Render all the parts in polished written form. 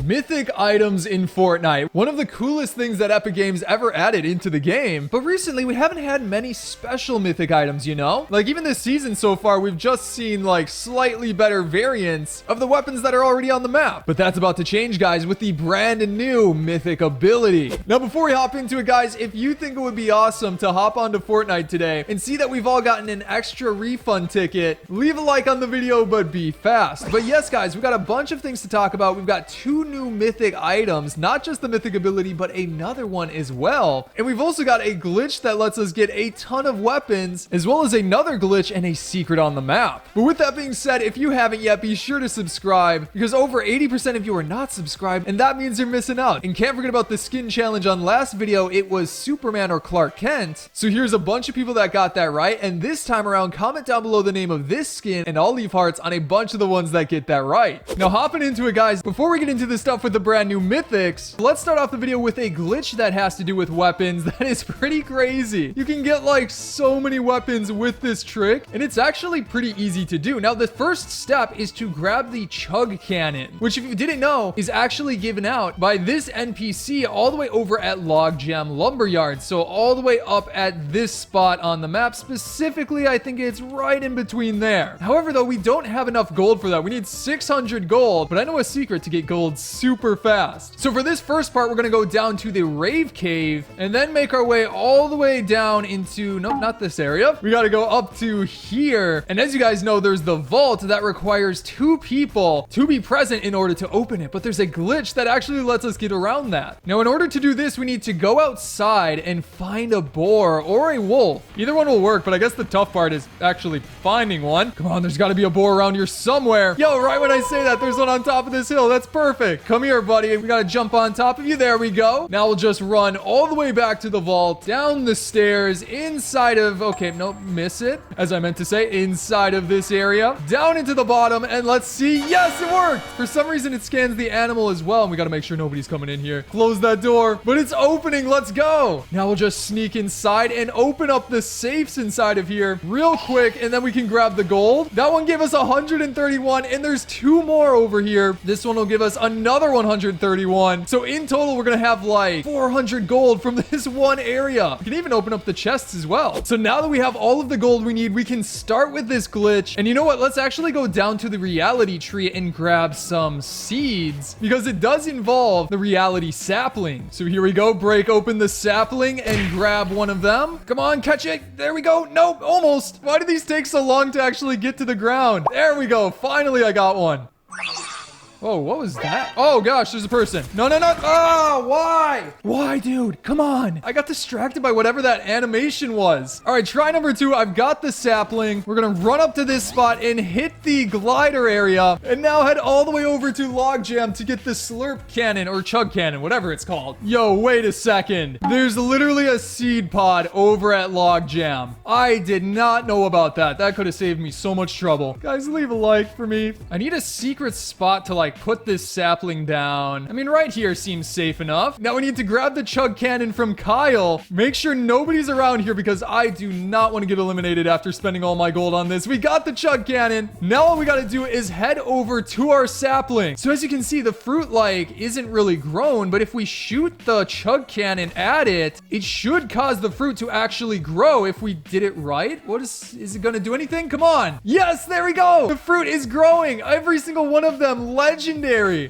Mythic items in Fortnite. One of the coolest things that Epic Games ever added into the game. But recently, we haven't had many special mythic items, you know? Like, even this season so far, we've just seen, like, slightly better variants of the weapons that are already on the map. But that's about to change, guys, with the brand new Mythic Ability. Now, before we hop into it, guys, if you think it would be awesome to hop onto Fortnite today and see that we've all gotten an extra refund ticket, leave a like on the video, but be fast. But yes, guys, we've got a bunch of things to talk about. We've got 2 new mythic items, not just the Mythic Ability, but another one as well. And we've also got a glitch that lets us get a ton of weapons, as well as another glitch and a secret on the map. But with that being said, if you haven't yet, be sure to subscribe, because over 80% of you are not subscribed, and that means you're missing out. And can't forget about the skin challenge on last video. It was Superman or Clark Kent. So here's a bunch of people that got that right, and this time around, comment down below the name of this skin, and I'll leave hearts on a bunch of the ones that get that right. Now, hopping into it, guys, before we get into the stuff with the brand new mythics, let's start off the video with a glitch that has to do with weapons that is pretty crazy. You can get like so many weapons with this trick, and it's actually pretty easy to do. Now, the first step is to grab the chug cannon, which, if you didn't know, is actually given out by this NPC all the way over at Logjam Lumberyard. So all the way up at this spot on the map. Specifically, I think it's right in between there. However, though, we don't have enough gold for that. We need 600 gold, but I know a secret to get gold super fast. So for this first part, we're going to go down to the Rave Cave and then make our way all the way down into, nope, not this area. We got to go up to here. And as you guys know, there's the vault that requires 2 people to be present in order to open it. But there's a glitch that actually lets us get around that. Now, in order to do this, we need to go outside and find a boar or a wolf. Either one will work, but I guess the tough part is actually finding one. Come on, there's got to be a boar around here somewhere. Yo, right when I say that, there's one on top of this hill. That's perfect. Come here, buddy. We got to jump on top of you. There we go. Now we'll just run all the way back to the vault, down the stairs, inside of, okay, no, miss it. As I meant to say, inside of this area, down into the bottom, and let's see. Yes, it worked. For some reason, it scans the animal as well, and we got to make sure nobody's coming in here. Close that door, but it's opening. Let's go. Now we'll just sneak inside and open up the safes inside of here real quick, and then we can grab the gold. That one gave us 131, and there's 2 more over here. This one will give us another 131. So in total, we're gonna have like 400 gold from this one area. We can even open up the chests as well. So now that we have all of the gold we need, we can start with this glitch. And you know what? Let's actually go down to the reality tree and grab some seeds, because it does involve the reality sapling. So here we go. Break open the sapling and grab one of them. Come on, catch it. There we go. Nope, almost. Why do these take so long to actually get to the ground? There we go. Finally, I got one. Oh, what was that? Oh, gosh, there's a person. No, no, no. Oh, why? Why, dude? Come on. I got distracted by whatever that animation was. All right, try number 2. I've got the sapling. We're going to run up to this spot and hit the glider area, and now head all the way over to Logjam to get the slurp cannon or chug cannon, whatever it's called. Yo, wait a second. There's literally a seed pod over at Logjam. I did not know about that. That could have saved me so much trouble. Guys, leave a like for me. I need a secret spot to, like, put this sapling down. I mean, right here seems safe enough. Now we need to grab the chug cannon from Kyle. Make sure nobody's around here, because I do not want to get eliminated after spending all my gold on this. We got the chug cannon. Now all we got to do is head over to our sapling. So as you can see, the fruit like isn't really grown, but if we shoot the chug cannon at it, it should cause the fruit to actually grow if we did it right. What is it going to do anything? Come on. Yes, there we go. The fruit is growing. Every single one of them legendary.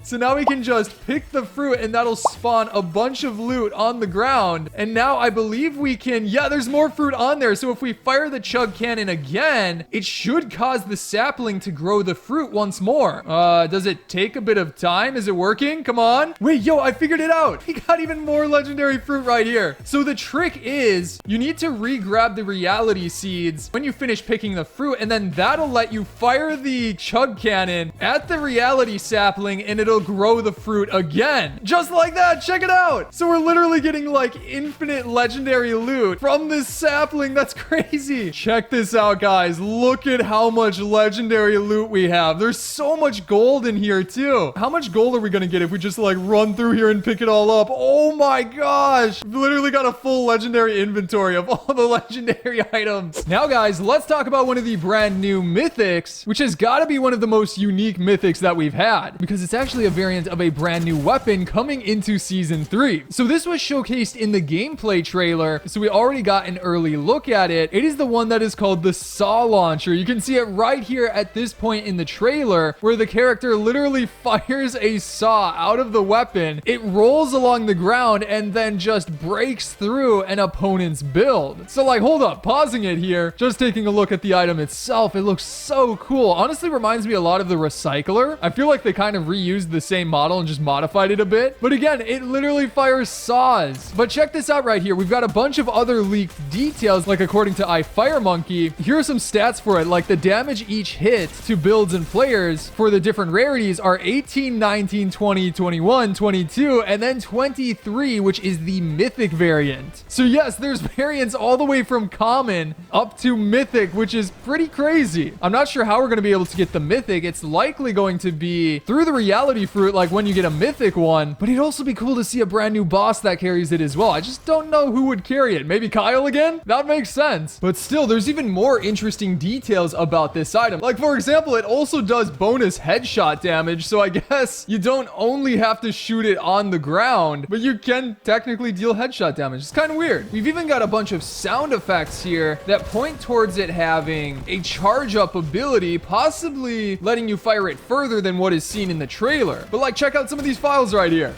So now we can just pick the fruit, and that'll spawn a bunch of loot on the ground. And now I believe we can, yeah, there's more fruit on there. So if we fire the chug cannon again, it should cause the sapling to grow the fruit once more. Does it take a bit of time? Is it working? Come on. Wait, yo, I figured it out. We got even more legendary fruit right here. So the trick is you need to re-grab the reality seeds when you finish picking the fruit, and then that'll let you fire the chug cannon at the reality sapling, and it'll grow the fruit again. Just like that. Check it out. So we're literally getting like infinite legendary loot from this sapling. That's crazy. Check this out, guys. Look at how much legendary loot we have. There's so much gold in here too. How much gold are we gonna get if we just like run through here and pick it all up? Oh my gosh. We've literally got a full legendary inventory of all the legendary items. Now, guys, let's talk about one of the brand new mythics, which has got to be one of the most unique mythics that we've had. had, because it's actually a variant of a brand new weapon coming into season 3. So this was showcased in the gameplay trailer, so we already got an early look at it. It is the one that is called the Saw Launcher. You can see it right here at this point in the trailer, where the character literally fires a saw out of the weapon. It rolls along the ground and then just breaks through an opponent's build. So like, hold up, pausing it here, just taking a look at the item itself. It looks so cool. Honestly, reminds me a lot of the Recycler. I feel like they kind of reused the same model and just modified it a bit. But again, it literally fires saws. But check this out right here. We've got a bunch of other leaked details, like according to iFireMonkey, here are some stats for it, like the damage each hit to builds and players for the different rarities are 18, 19, 20, 21, 22, and then 23, which is the mythic variant. So yes, there's variants all the way from common up to mythic, which is pretty crazy. I'm not sure how we're going to be able to get the mythic. It's likely going to be through the reality fruit, like when you get a mythic one, but it'd also be cool to see a brand new boss that carries it as well. I just don't know who would carry it. Maybe Kyle again? That makes sense. But still, there's even more interesting details about this item. Like, for example, it also does bonus headshot damage, so I guess you don't only have to shoot it on the ground, but you can technically deal headshot damage. It's kind of weird. We've even got a bunch of sound effects here that point towards it having a charge up ability, possibly letting you fire it further than what is seen in the trailer. But like, check out some of these files right here.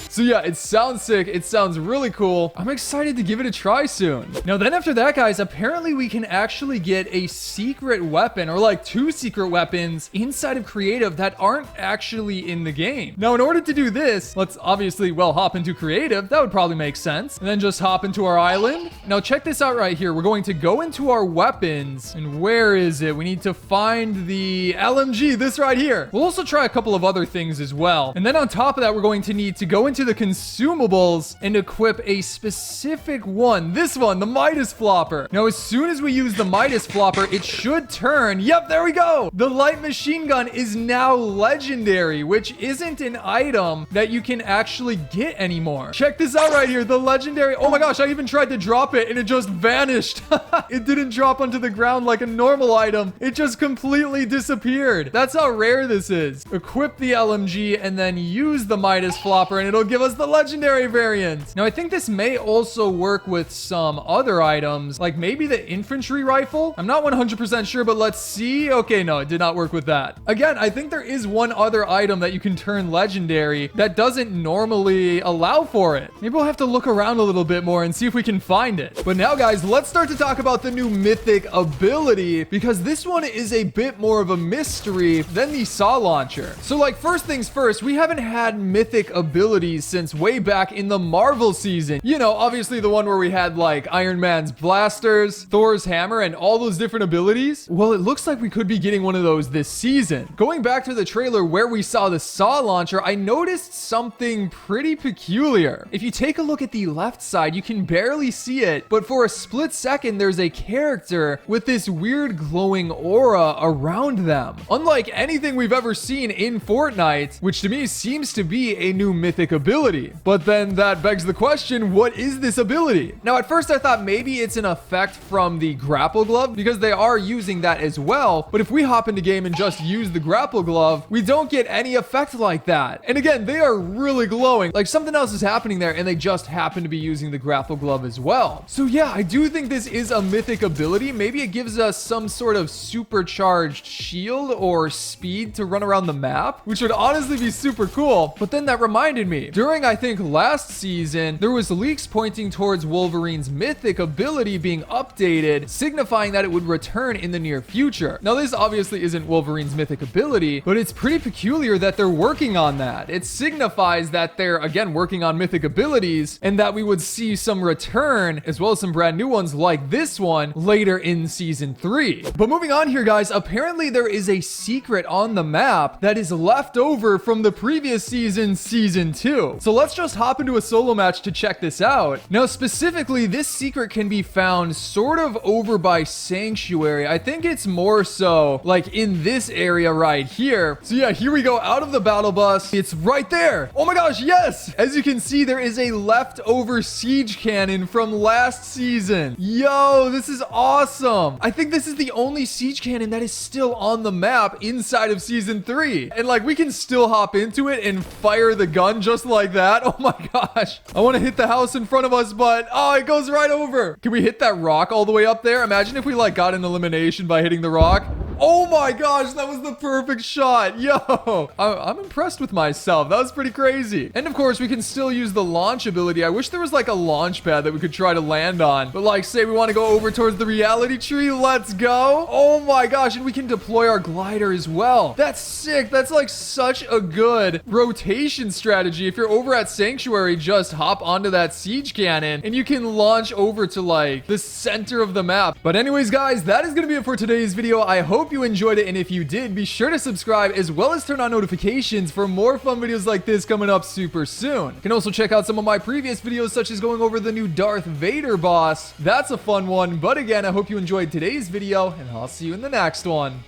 So yeah, it sounds sick. It sounds really cool. I'm excited to give it a try soon. Now then after that, guys, apparently we can actually get a secret weapon, or like 2 secret weapons inside of creative that aren't actually in the game. Now in order to do this, let's obviously, well, hop into creative. That would probably make sense. And then just hop into our island. Now check this out right here. We're going to go into our weapons. And where is it? We need to find the LMG, this right here. We'll also try a couple of other things as well. And then on top of that, we're going to need to go into the consumables and equip a specific one. This one, the Midas Flopper. Now, as soon as we use the Midas Flopper, it should turn. Yep, there we go. The light machine gun is now legendary, which isn't an item that you can actually get anymore. Check this out right here. The legendary. Oh my gosh, I even tried to drop it and it just vanished. It didn't drop onto the ground like a normal item. It just completely disappeared. That's how rare this is. Equip the LMG and then use the Midas Flopper and it'll give us the legendary variant. Now, I think this may also work with some other items, like maybe the infantry rifle. I'm not 100% sure, but let's see. Okay, no, it did not work with that. Again, I think there is one other item that you can turn legendary that doesn't normally allow for it. Maybe we'll have to look around a little bit more and see if we can find it. But now, guys, let's start to talk about the new Mythic Ability, because this one is a bit more of a mystery than the Saw Launcher. So, like, first things first, we haven't had Mythic Abilities since way back in the Marvel season. You know, obviously the one where we had like Iron Man's blasters, Thor's hammer, and all those different abilities. Well, it looks like we could be getting one of those this season. Going back to the trailer where we saw the Saw Launcher, I noticed something pretty peculiar. If you take a look at the left side, you can barely see it, but for a split second, there's a character with this weird glowing aura around them. Unlike anything we've ever seen in Fortnite, which to me seems to be a new mythic ability. But then that begs the question, what is this ability? Now, at first I thought maybe it's an effect from the grapple glove, because they are using that as well. But if we hop into game and just use the grapple glove, we don't get any effect like that. And again, they are really glowing. Like something else is happening there and they just happen to be using the grapple glove as well. So yeah, I do think this is a mythic ability. Maybe it gives us some sort of supercharged shield or speed to run around the map, which would honestly be super cool. But then that reminded me, during, I think, last season, there was leaks pointing towards Wolverine's mythic ability being updated, signifying that it would return in the near future. Now, this obviously isn't Wolverine's mythic ability, but it's pretty peculiar that they're working on that. It signifies that they're, again, working on mythic abilities and that we would see some return, as well as some brand new ones like this one, later in Season 3. But moving on here, guys, apparently there is a secret on the map that is left over from the previous season, Season 2. do. So let's just hop into a solo match to check this out. Now, specifically, this secret can be found sort of over by Sanctuary. I think it's more so like in this area right here. So yeah, here we go out of the battle bus. It's right there. Oh my gosh, yes! As you can see, there is a leftover siege cannon from last season. Yo, this is awesome. I think this is the only siege cannon that is still on the map inside of season 3. And like, we can still hop into it and fire the gun just like that. Oh my gosh. I want to hit the house in front of us, but oh, it goes right over. Can we hit that rock all the way up there? Imagine if we like got an elimination by hitting the rock. Oh my gosh, that was the perfect shot. Yo, I'm impressed with myself. That was pretty crazy. And of course, we can still use the launch ability. I wish there was like a launch pad that we could try to land on. But like, say we want to go over towards the reality tree. Let's go. Oh my gosh, and we can deploy our glider as well. That's sick. That's like such a good rotation strategy. If you're over at Sanctuary, just hop onto that siege cannon and you can launch over to like the center of the map. But anyways, guys, that is going to be it for today's video. I hope you enjoyed it, and if you did, be sure to subscribe as well as turn on notifications for more fun videos like this coming up super soon. You can also check out some of my previous videos, such as going over the new Darth Vader boss. That's a fun one. But again, I hope you enjoyed today's video, and I'll see you in the next one.